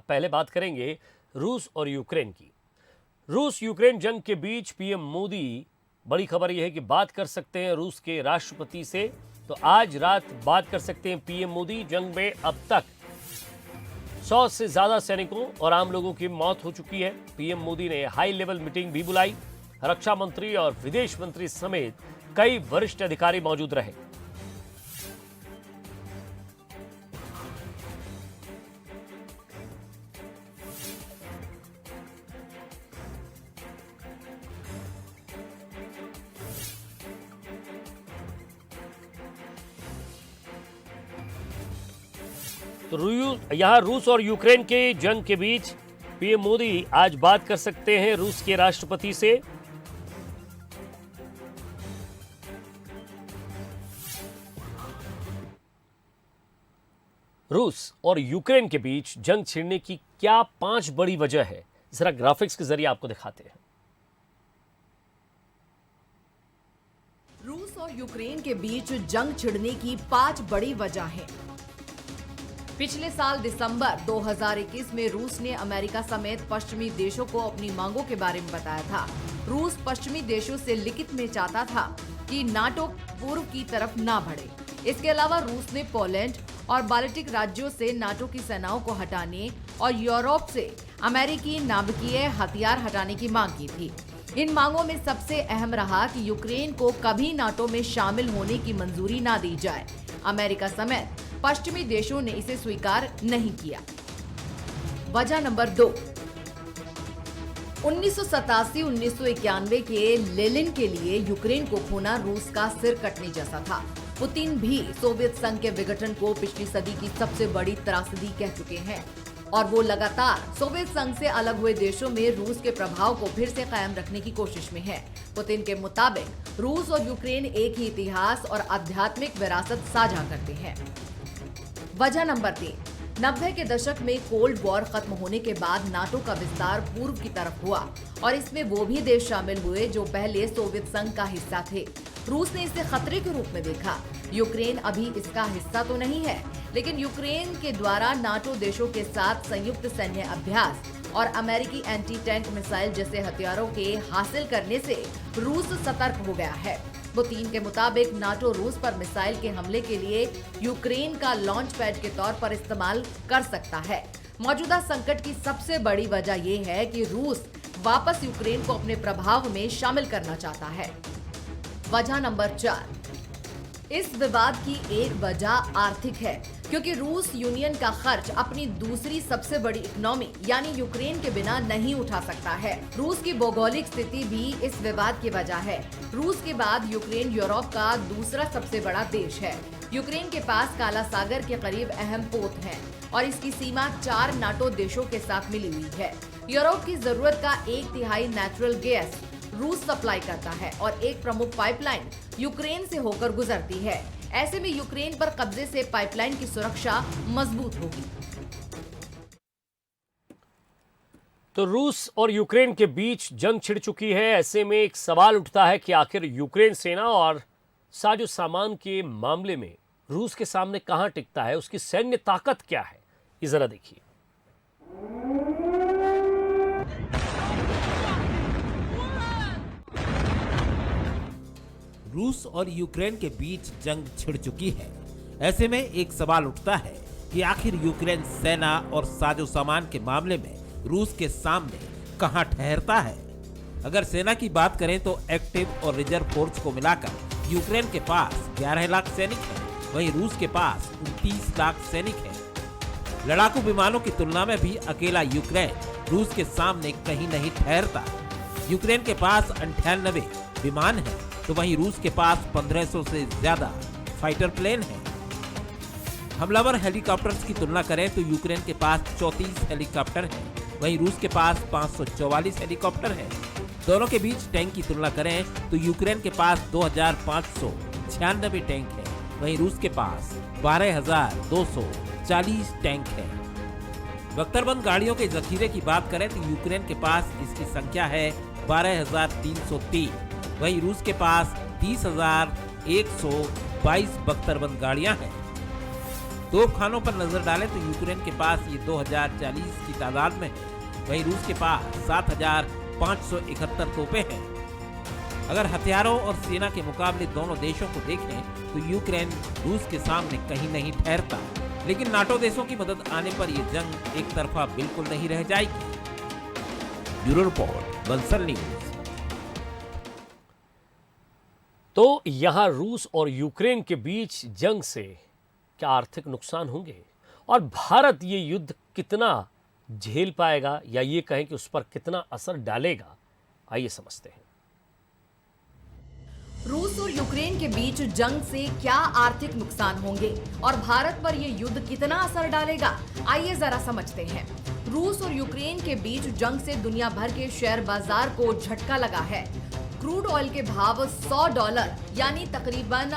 पहले बात करेंगे रूस और यूक्रेन की। रूस यूक्रेन जंग के बीच पीएम मोदी, बड़ी खबर यह है कि बात कर सकते हैं रूस के राष्ट्रपति से। तो आज रात बात कर सकते हैं पीएम मोदी। जंग में अब तक 100 से ज्यादा सैनिकों और आम लोगों की मौत हो चुकी है। पीएम मोदी ने हाई लेवल मीटिंग भी बुलाई। रक्षा मंत्री और विदेश मंत्री समेत कई वरिष्ठ अधिकारी मौजूद रहे। तो यहां रूस और यूक्रेन के जंग के बीच पीएम मोदी आज बात कर सकते हैं रूस के राष्ट्रपति से। रूस और यूक्रेन के बीच जंग छिड़ने की क्या 5 बड़ी वजह है, जरा ग्राफिक्स के जरिए आपको दिखाते हैं। रूस और यूक्रेन के बीच जंग छिड़ने की 5 बड़ी वजह हैं। पिछले साल दिसंबर 2021 में रूस ने अमेरिका समेत पश्चिमी देशों को अपनी मांगों के बारे में बताया था। रूस पश्चिमी देशों से लिखित में चाहता था कि नाटो पूर्व की तरफ ना बढ़े। इसके अलावा रूस ने पोलैंड और बाल्टिक राज्यों से नाटो की सेनाओं को हटाने और यूरोप से अमेरिकी नाभिकीय हथियार हटाने की मांग की थी। इन मांगों में सबसे अहम रहा कि यूक्रेन को कभी नाटो में शामिल होने की मंजूरी ना दी जाए। अमेरिका समेत पश्चिमी देशों ने इसे स्वीकार नहीं किया। वजह नंबर 2, 1987-1991 के लेनिन के लिए यूक्रेन को खोना रूस का सिर कटने जैसा था। पुतिन भी सोवियत संघ के विघटन को पिछली सदी की सबसे बड़ी त्रासदी कह चुके हैं और वो लगातार सोवियत संघ से अलग हुए देशों में रूस के प्रभाव को फिर से कायम रखने की कोशिश में है। पुतिन के मुताबिक रूस और यूक्रेन एक ही इतिहास और आध्यात्मिक विरासत साझा करते हैं। वजह नंबर 3, 90 के दशक में कोल्ड वॉर खत्म होने के बाद नाटो का विस्तार पूर्व की तरफ हुआ और इसमें वो भी देश शामिल हुए जो पहले सोवियत संघ का हिस्सा थे। रूस ने इसे खतरे के रूप में देखा। यूक्रेन अभी इसका हिस्सा तो नहीं है, लेकिन यूक्रेन के द्वारा नाटो देशों के साथ संयुक्त सैन्य अभ्यास और अमेरिकी एंटी टैंक मिसाइल जैसे हथियारों के हासिल करने से रूस सतर्क हो गया है। पुतिन के मुताबिक नाटो रूस पर मिसाइल के हमले के लिए यूक्रेन का लॉन्च पैड के तौर पर इस्तेमाल कर सकता है। मौजूदा संकट की सबसे बड़ी वजह यह है कि रूस वापस यूक्रेन को अपने प्रभाव में शामिल करना चाहता है। वजह नंबर 4, इस विवाद की एक वजह आर्थिक है, क्योंकि रूस यूनियन का खर्च अपनी दूसरी सबसे बड़ी इकोनॉमी यानी यूक्रेन के बिना नहीं उठा सकता है। रूस की भौगोलिक स्थिति भी इस विवाद की वजह है। रूस के बाद यूक्रेन यूरोप का दूसरा सबसे बड़ा देश है। यूक्रेन के पास काला सागर के करीब अहम पोत है और इसकी सीमा 4 नाटो देशों के साथ मिली हुई है। यूरोप की जरूरत का 1/3 नेचुरल गैस रूस सप्लाई करता है और एक प्रमुख पाइपलाइन यूक्रेन से होकर गुजरती है। ऐसे में यूक्रेन पर कब्जे से पाइपलाइन की सुरक्षा मजबूत होगी। तो रूस और यूक्रेन के बीच जंग छिड़ चुकी है। ऐसे में एक सवाल उठता है कि आखिर यूक्रेन सेना और साजो सामान के मामले में रूस के सामने कहां टिकता है, उसकी सैन्य ताकत क्या है, ये जरा देखिए। रूस और यूक्रेन के बीच जंग छिड़ चुकी है। ऐसे में एक सवाल उठता है कि आखिर यूक्रेन सेना और साजो सामान के मामले में रूस के सामने कहां ठहरता है। अगर सेना की बात करें तो एक्टिव और रिजर्व फोर्स को मिलाकर यूक्रेन के पास 11 लाख सैनिक हैं, वहीं रूस के पास 29 लाख सैनिक हैं। लड़ाकू विमानों की तुलना में भी अकेला यूक्रेन रूस के सामने कहीं नहीं ठहरता। यूक्रेन के पास 98 विमान हैं, तो वहीं रूस के पास 1500 से ज्यादा फाइटर प्लेन हैं। हमलावर हेलीकॉप्टर्स की तुलना करें तो यूक्रेन के पास 34 हेलीकॉप्टर हैं, वहीं रूस के पास 544 हेलीकॉप्टर हैं। दोनों के बीच टैंक की तुलना करें तो यूक्रेन के पास 2596 टैंक हैं, वहीं रूस के पास 12240 टैंक हैं। बख्तरबंद गाड़ियों के जखीरे की बात करें तो यूक्रेन के पास इसकी संख्या है 12303, वहीं रूस के पास 30,122 बख्तरबंद गाड़ियां हैं। तोपखानों पर नजर डालें तो यूक्रेन के पास ये 2040 की तादाद में है, वहीं रूस के पास 7571 तोपें हैं। अगर हथियारों और सेना के मुकाबले दोनों देशों को देखें तो यूक्रेन रूस के सामने कहीं नहीं ठहरता, लेकिन नाटो देशों की मदद आने पर यह जंग एक तरफा बिल्कुल नहीं रह जाएगी। Bureau report, Bansal news. तो यहां रूस और यूक्रेन के बीच जंग से क्या आर्थिक नुकसान होंगे और भारत ये युद्ध कितना झेल पाएगा या ये कहें कि उस पर कितना असर डालेगा, आइए समझते हैं। रूस और यूक्रेन के बीच जंग से क्या आर्थिक नुकसान होंगे और भारत पर यह युद्ध कितना असर डालेगा, आइए जरा समझते हैं। रूस और यूक्रेन के बीच जंग से दुनिया भर के शेयर बाजार को झटका लगा है। क्रूड ऑयल के भाव $100 यानी तकरीबन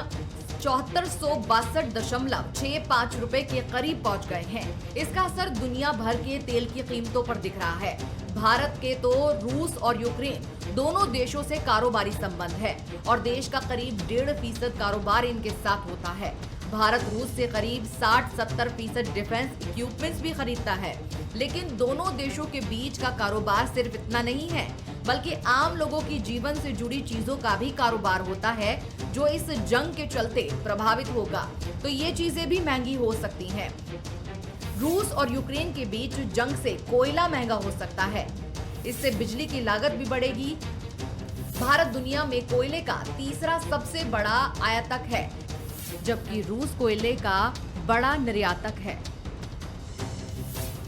7462.65 रुपए के करीब पहुंच गए हैं। इसका असर दुनिया भर के तेल की कीमतों पर दिख रहा है। भारत के तो रूस और यूक्रेन दोनों देशों से कारोबारी संबंध है और देश का करीब 1.5% कारोबार इनके साथ होता है। भारत रूस से करीब 60-70% डिफेंस इक्विपमेंट्स भी खरीदता है। लेकिन दोनों देशों के बीच का कारोबार सिर्फ इतना नहीं है, बल्कि आम लोगों की जीवन से जुड़ी चीजों का भी कारोबार होता है जो इस जंग के चलते प्रभावित होगा। तो ये चीजें भी महंगी हो सकती हैं। रूस और यूक्रेन के बीच जंग से कोयला महंगा हो सकता है, इससे बिजली की लागत भी बढ़ेगी। भारत दुनिया में कोयले का तीसरा सबसे बड़ा आयातक है, जबकि रूस कोयले का बड़ा निर्यातक है।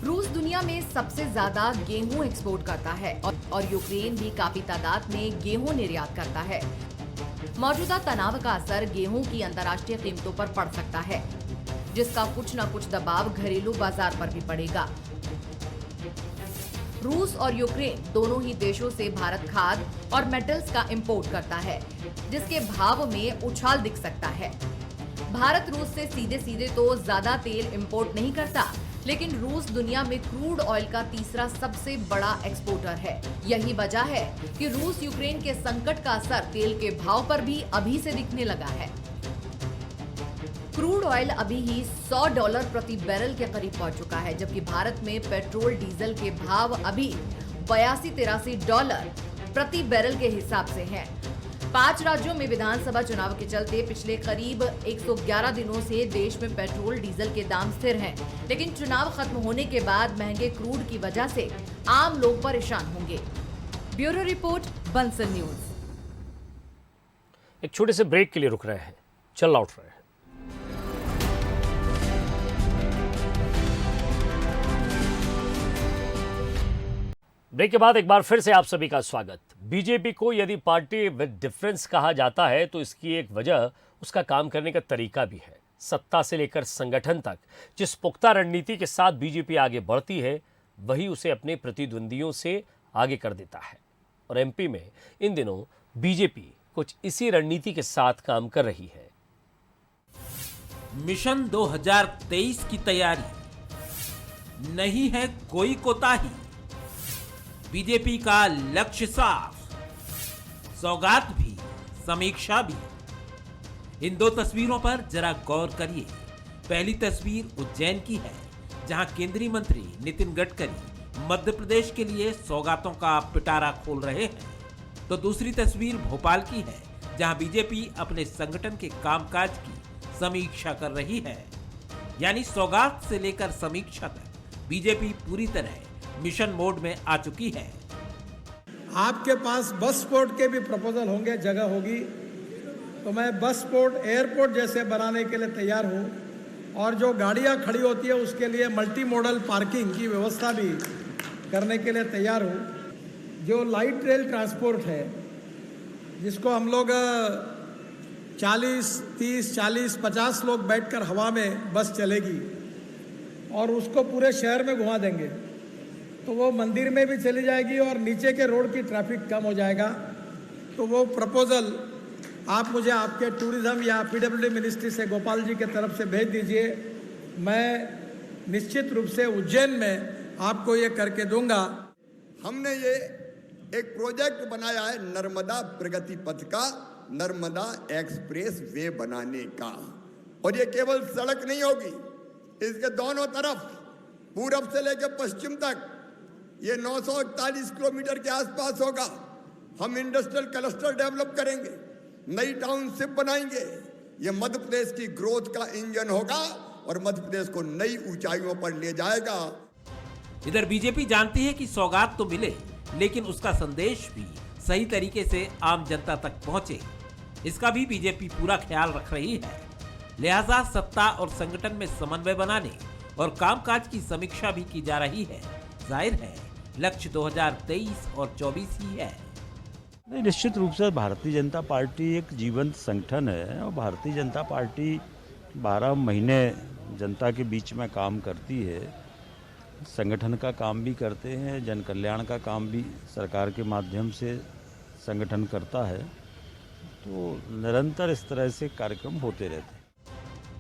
रूस दुनिया में सबसे ज्यादा गेहूं एक्सपोर्ट करता है और यूक्रेन भी काफी तादाद में गेहूं निर्यात करता है। मौजूदा तनाव का असर गेहूं की अंतर्राष्ट्रीय कीमतों पर पड़ सकता है, जिसका कुछ न कुछ दबाव घरेलू बाजार पर भी पड़ेगा। रूस और यूक्रेन दोनों ही देशों से भारत खाद और मेटल्स का इंपोर्ट करता है, जिसके भाव में उछाल दिख सकता है। भारत रूस से सीधे सीधे तो ज्यादा तेल इंपोर्ट नहीं करता, लेकिन रूस दुनिया में क्रूड ऑयल का तीसरा सबसे बड़ा एक्सपोर्टर है। यही वजह है कि रूस यूक्रेन के संकट का असर तेल के भाव पर भी अभी से दिखने लगा है। क्रूड ऑयल अभी ही $100 प्रति बैरल के करीब पहुंच चुका है, जबकि भारत में पेट्रोल डीजल के भाव अभी $82-83 प्रति बैरल के हिसाब से हैं। 5 राज्यों में विधानसभा चुनाव के चलते पिछले करीब 111 दिनों से देश में पेट्रोल डीजल के दाम स्थिर हैं, लेकिन चुनाव खत्म होने के बाद महंगे क्रूड की वजह से आम लोग परेशान होंगे। Bureau report, Bansal news. एक छोटे से ब्रेक के लिए रुक रहे हैं, चल लौट रहे हैं। ब्रेक के बाद एक बार फिर से आप सभी का स्वागत। बीजेपी को यदि पार्टी विद डिफरेंस कहा जाता है तो इसकी एक वजह उसका काम करने का तरीका भी है। सत्ता से लेकर संगठन तक जिस पुख्ता रणनीति के साथ बीजेपी आगे बढ़ती है, वही उसे अपने प्रतिद्वंदियों से आगे कर देता है। और एमपी में इन दिनों बीजेपी कुछ इसी रणनीति के साथ काम कर रही है। मिशन 2023 की तैयारी, नहीं है कोई कोताही। बीजेपी का लक्ष्य साफ, सौगात भी, समीक्षा भी। इन दो तस्वीरों पर जरा गौर करिए। पहली तस्वीर उज्जैन की है, जहां केंद्रीय मंत्री नितिन गडकरी मध्य प्रदेश के लिए सौगातों का पिटारा खोल रहे हैं। तो दूसरी तस्वीर भोपाल की है, जहां बीजेपी अपने संगठन के कामकाज की समीक्षा कर रही है। यानी सौगात से लेकर समीक्षा तक बीजेपी पूरी तरह मिशन मोड में आ चुकी है। आपके पास बस पोर्ट के भी प्रपोजल होंगे, जगह होगी तो मैं बस पोर्ट, एयरपोर्ट जैसे बनाने के लिए तैयार हूँ। और जो गाड़ियाँ खड़ी होती है उसके लिए मल्टी मॉडल पार्किंग की व्यवस्था भी करने के लिए तैयार हूँ। जो लाइट रेल ट्रांसपोर्ट है, जिसको हम लोग 40, 30, 40, 50 लोग बैठकर हवा में बस चलेगी और उसको पूरे शहर में घुमा देंगे, तो वो मंदिर में भी चली जाएगी और नीचे के रोड की ट्रैफिक कम हो जाएगा। तो वो प्रपोजल आप मुझे आपके टूरिज्म या पीडब्ल्यूडी मिनिस्ट्री से गोपाल जी के तरफ से भेज दीजिए। मैं निश्चित रूप से उज्जैन में आपको ये करके दूंगा। हमने ये एक प्रोजेक्ट बनाया है नर्मदा प्रगति पथ का, नर्मदा एक्सप्रेस वे बनाने का। और ये केवल सड़क नहीं होगी, इसके दोनों तरफ पूरब से लेकर पश्चिम तक ये 941 किलोमीटर के आसपास होगा। हम इंडस्ट्रियल क्लस्टर डेवलप करेंगे, नई टाउनशिप बनाएंगे। ये मध्य प्रदेश की ग्रोथ का इंजन होगा और मध्य प्रदेश को नई ऊंचाइयों पर ले जाएगा। इधर बीजेपी जानती है कि सौगात तो मिले, लेकिन उसका संदेश भी सही तरीके से आम जनता तक पहुंचे, इसका भी बीजेपी पूरा ख्याल रख रही है। लिहाजा सत्ता और संगठन में समन्वय बनाने और कामकाज की समीक्षा भी की जा रही है। जाहिर है लक्ष्य 2023 और 24 ही है। नहीं, निश्चित रूप से भारतीय जनता पार्टी एक जीवंत संगठन है और भारतीय जनता पार्टी 12 महीने जनता के बीच में काम करती है। संगठन का काम भी करते हैं, जन कल्याण का काम भी सरकार के माध्यम से संगठन करता है, तो निरंतर इस तरह से कार्यक्रम होते रहते हैं।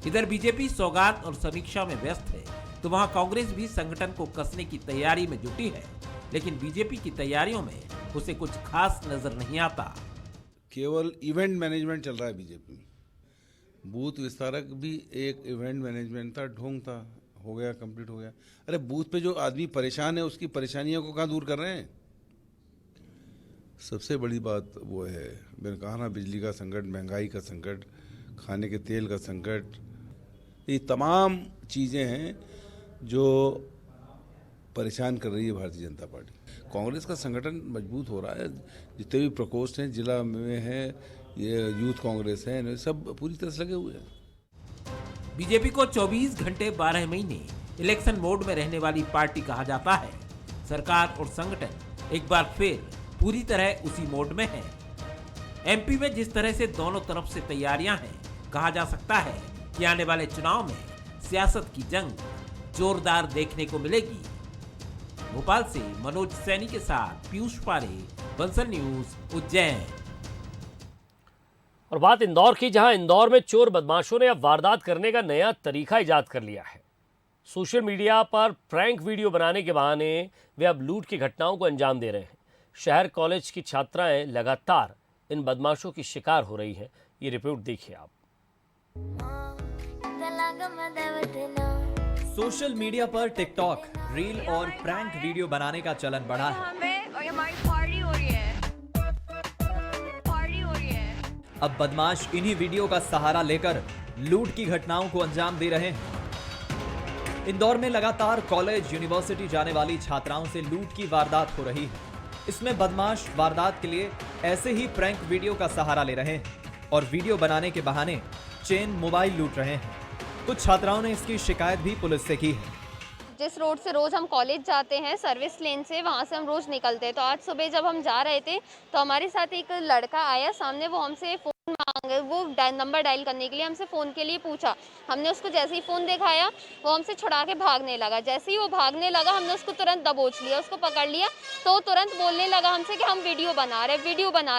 इधर बीजेपी सौगात और समीक्षा में व्यस्त है, तो वहां कांग्रेस भी संगठन को कसने की तैयारी में जुटी है, लेकिन बीजेपी की तैयारियों में उसे कुछ खास नजर नहीं आता। केवल इवेंट मैनेजमेंट चल रहा है बीजेपी में। बूथ विस्तारक भी एक इवेंट मैनेजमेंट था, ढोंग था, हो गया, कंप्लीट हो गया। अरे बूथ पे जो आदमी परेशान है उसकी परेशानियों को कहाँ दूर कर रहे हैं? सबसे बड़ी बात वो है, मैंने कहा ना, बिजली का संकट, महंगाई का संकट, खाने के तेल का संकट, ये तमाम चीज़ें हैं जो परेशान कर रही है भारतीय जनता पार्टी। कांग्रेस का संगठन मजबूत हो रहा है, जितने भी प्रकोष्ठ हैं जिला में है, ये यूथ कांग्रेस है, सब पूरी तरह से लगे हुए हैं। बीजेपी को 24 घंटे 12 महीने इलेक्शन मोड में रहने वाली पार्टी कहा जाता है। सरकार और संगठन एक बार फिर पूरी तरह उसी मोड में है। एमपी में जिस तरह से दोनों तरफ से तैयारियां हैं, कहा जा सकता है कि आने वाले चुनाव में सियासत की जंग जोरदार देखने को मिलेगी। भोपाल से मनोज सैनी के साथ पीयूष पारे, बंसल न्यूज, उज्जैन। और बात इंदौर की, जहां इंदौर में चोर बदमाशों ने अब वारदात करने का नया तरीका इजाद कर लिया है। सोशल मीडिया पर प्रैंक वीडियो बनाने के बहाने वे अब लूट की घटनाओं को अंजाम दे रहे हैं। शहर कॉलेज की छात्राएं लगातार इन बदमाशों की शिकार हो रही हैं। ये रिपोर्ट देखिए आप। सोशल मीडिया पर टिकटॉक, रील और प्रैंक वीडियो बनाने का चलन बढ़ा है। हमारी पार्टी हो रही है। अब बदमाश इन्हीं वीडियो का सहारा लेकर लूट की घटनाओं को अंजाम दे रहे हैं। इंदौर में लगातार कॉलेज, यूनिवर्सिटी जाने वाली छात्राओं से लूट की वारदात हो रही है। इसमें बदमाश वारदात के लिए ऐसे ही प्रैंक वीडियो का सहारा ले रहे हैं और वीडियो बनाने के बहाने चेन मोबाइल लूट रहे हैं। कुछ छात्राओं ने इसकी शिकायत भी पुलिस से की है। जिस रोड से रोज हम कॉलेज जाते हैं, सर्विस लेन से, वहाँ से हम रोज निकलते हैं। तो आज सुबह जब हम जा रहे थे तो हमारे साथ एक लड़का आया सामने, वो हमसे फ़ोन मांगे, वो नंबर डायल करने के लिए हमसे फ़ोन के लिए पूछा। हमने उसको जैसे ही फ़ोन दिखाया वो हमसे छुड़ा के भागने लगा। जैसे ही वो भागने लगा हमने उसको तुरंत दबोच लिया, उसको पकड़ लिया। तो तुरंत बोलने लगा हमसे कि हम वीडियो बना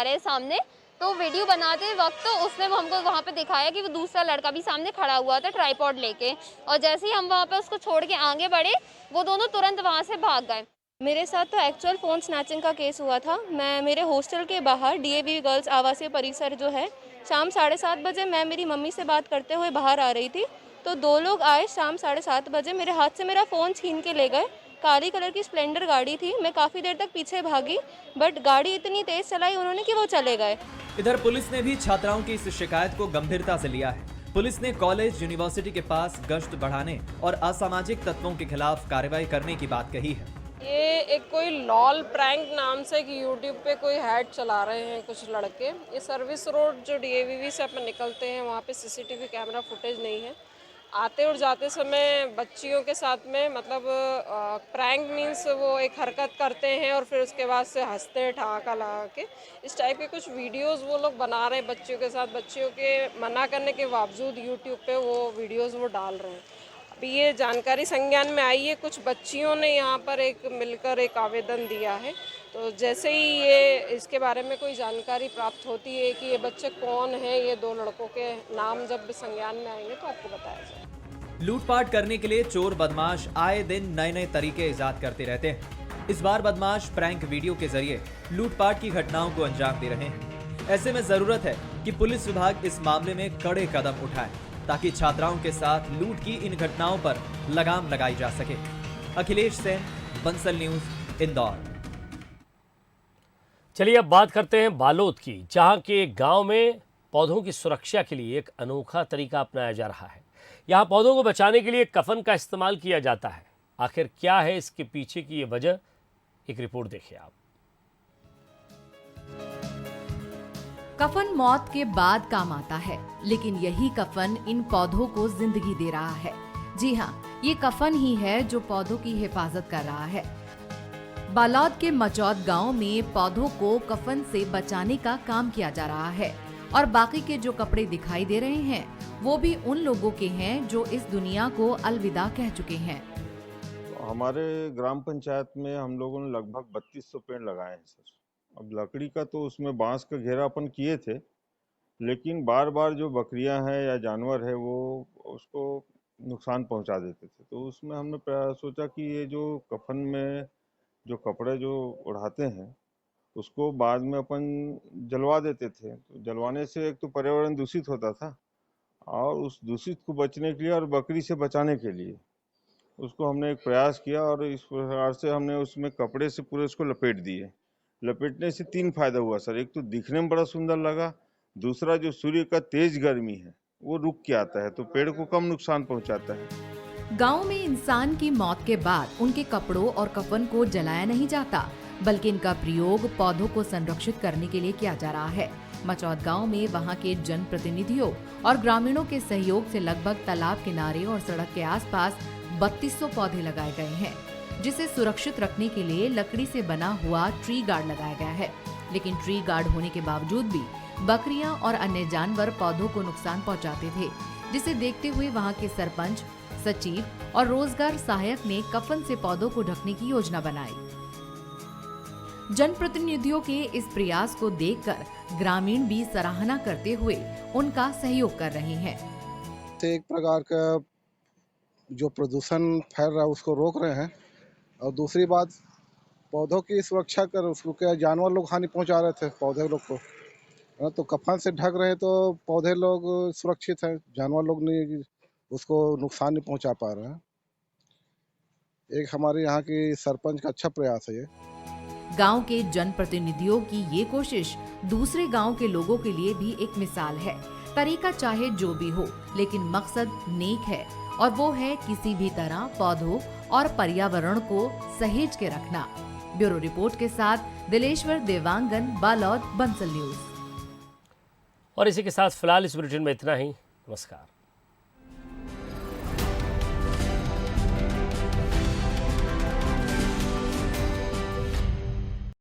रहे हैं सामने। तो वीडियो बनाते वक्त तो उसने हमको वहाँ पे दिखाया कि वो दूसरा लड़का भी सामने खड़ा हुआ था ट्राइपॉड लेके, और जैसे ही हम वहाँ पे उसको छोड़ के आगे बढ़े वो दोनों तुरंत वहाँ से भाग गए। मेरे साथ तो एक्चुअल फ़ोन स्नैचिंग का केस हुआ था। मैं मेरे हॉस्टल के बाहर DAV गर्ल्स आवासीय परिसर जो है, शाम 7:30 बजे मैं मेरी मम्मी से बात करते हुए बाहर आ रही थी, तो 2 लोग आए शाम 7:30 बजे, मेरे हाथ से मेरा फ़ोन छीन के ले गए। काली कलर की स्प्लेंडर गाड़ी थी। मैं काफ़ी देर तक पीछे भागी, बट गाड़ी इतनी तेज़ चलाई उन्होंने कि वो चले गए। इधर पुलिस ने भी छात्राओं की इस शिकायत को गंभीरता से लिया है। पुलिस ने कॉलेज, यूनिवर्सिटी के पास गश्त बढ़ाने और असामाजिक तत्वों के खिलाफ कार्रवाई करने की बात कही है। ये एक कोई लॉल प्रैंक नाम से एक यूट्यूब पे कोई हैड चला रहे हैं कुछ लड़के। ये सर्विस रोड जो DAVV से अपन निकलते हैं वहाँ पे CCTV कैमरा फुटेज नहीं है। आते और जाते समय बच्चियों के साथ में मतलब प्रैंक मीन्स वो एक हरकत करते हैं और फिर उसके बाद से हंसते हैं ठहाका लगा के। इस टाइप के कुछ वीडियोस वो लोग बना रहे हैं बच्चियों के साथ। बच्चियों के मना करने के बावजूद यूट्यूब पे वो वीडियोस वो डाल रहे हैं। अभी ये जानकारी संज्ञान में आई है, कुछ बच्चियों ने यहाँ पर एक मिलकर एक आवेदन दिया है। तो जैसे ही ये इसके बारे में कोई जानकारी प्राप्त होती है कि ये बच्चे कौन हैं, ये 2 लड़कों के नाम जब संज्ञान में आएंगे तो आपको बताया जाएगा। लूटपाट करने के लिए चोर बदमाश आए दिन नए तरीके इजाद करते रहते हैं। इस बार बदमाश प्रैंक वीडियो के जरिए लूटपाट की घटनाओं को अंजाम दे रहे हैं। ऐसे में जरूरत है कि पुलिस विभाग इस मामले में कड़े कदम उठाए। ताकि छात्राओं के साथ लूट की इन घटनाओं पर लगाम लगाई जा सके। अखिलेश सेन, बंसल न्यूज, इंदौर। चलिए अब बात करते हैं बालोद की, जहां के एक गांव में पौधों की सुरक्षा के लिए एक अनोखा तरीका अपनाया जा रहा है। यहां पौधों को बचाने के लिए कफन का इस्तेमाल किया जाता है। आखिर क्या है इसके पीछे की ये वजह, एक रिपोर्ट देखिए आप। कफन मौत के बाद काम आता है, लेकिन यही कफन इन पौधों को जिंदगी दे रहा है। जी हाँ, ये कफन ही है जो पौधों की हिफाजत कर रहा है। बालोद के मचौद गांव में पौधों को कफन से बचाने का काम किया जा रहा है और बाकी के जो कपड़े दिखाई दे रहे हैं वो भी उन लोगों के हैं जो इस दुनिया को अलविदा कह चुके हैं। हमारे ग्राम पंचायत में हम लोगों ने लगभग 3200 पेड़ लगाए हैं सर। अब लकड़ी का तो उसमें बांस का घेरापन किए थे, लेकिन बार बार जो बकरियां हैं या जानवर है वो उसको नुकसान पहुंचा देते थे। तो उसमें हमने सोचा कि ये जो कफन में जो कपड़े जो ओढ़ाते हैं उसको बाद में अपन जलवा देते थे। तो जलवाने से एक तो पर्यावरण दूषित होता था और उस दूषित को बचने के लिए और बकरी से बचाने के लिए उसको हमने एक प्रयास किया और इस प्रकार से हमने उसमें कपड़े से पूरे उसको लपेट दिए। लपेटने से 3 फायदा हुआ सर। एक तो दिखने में बड़ा सुंदर लगा, दूसरा जो सूर्य का तेज गर्मी है वो रुक के आता है तो पेड़ को कम नुकसान पहुंचाता है। गांव में इंसान की मौत के बाद उनके कपड़ों और कफन को जलाया नहीं जाता, बल्कि इनका प्रयोग पौधों को संरक्षित करने के लिए किया जा रहा है। मचौद गांव में वहां के जनप्रतिनिधियों और ग्रामीणों के सहयोग से लगभग तालाब किनारे और सड़क के आसपास 3200 पौधे लगाए गए हैं, जिसे सुरक्षित रखने के लिए लकड़ी से बना हुआ ट्री गार्ड लगाया गया है। लेकिन ट्री गार्ड होने के बावजूद भी बकरियां और अन्य जानवर पौधों को नुकसान पहुंचाते थे, जिसे देखते हुए वहां के सरपंच, सचिव और रोजगार सहायक ने कफन से पौधों को ढकने की योजना बनाई। जनप्रतिनिधियों के इस प्रयास को देखकर ग्रामीण भी सराहना करते हुए उनका सहयोग कर रहे हैं। एक प्रकार का जो प्रदूषण फैल रहा है उसको रोक रहे हैं और दूसरी बात पौधों की सुरक्षा कर, उसको क्या जानवर लोग हानि पहुंचा रहे थे पौधे लोग को, तो कफन से ढक रहे तो पौधे लोग सुरक्षित हैं, जानवर लोग नहीं उसको नुकसान नहीं पहुंचा पा रहे हैं। एक हमारे यहाँ की सरपंच का अच्छा प्रयास है ये। गांव के जनप्रतिनिधियों की ये कोशिश दूसरे गांव के लोगों के लिए भी एक मिसाल है। तरीका चाहे जो भी हो, लेकिन मकसद नेक है और वो है किसी भी तरह पौधों और पर्यावरण को सहेज के रखना। ब्यूरो रिपोर्ट के साथ दिलेश्वर देवांगन, बालोद, बंसल न्यूज। और इसी के साथ फिलहाल इस बुलेटिन में इतना ही। नमस्कार।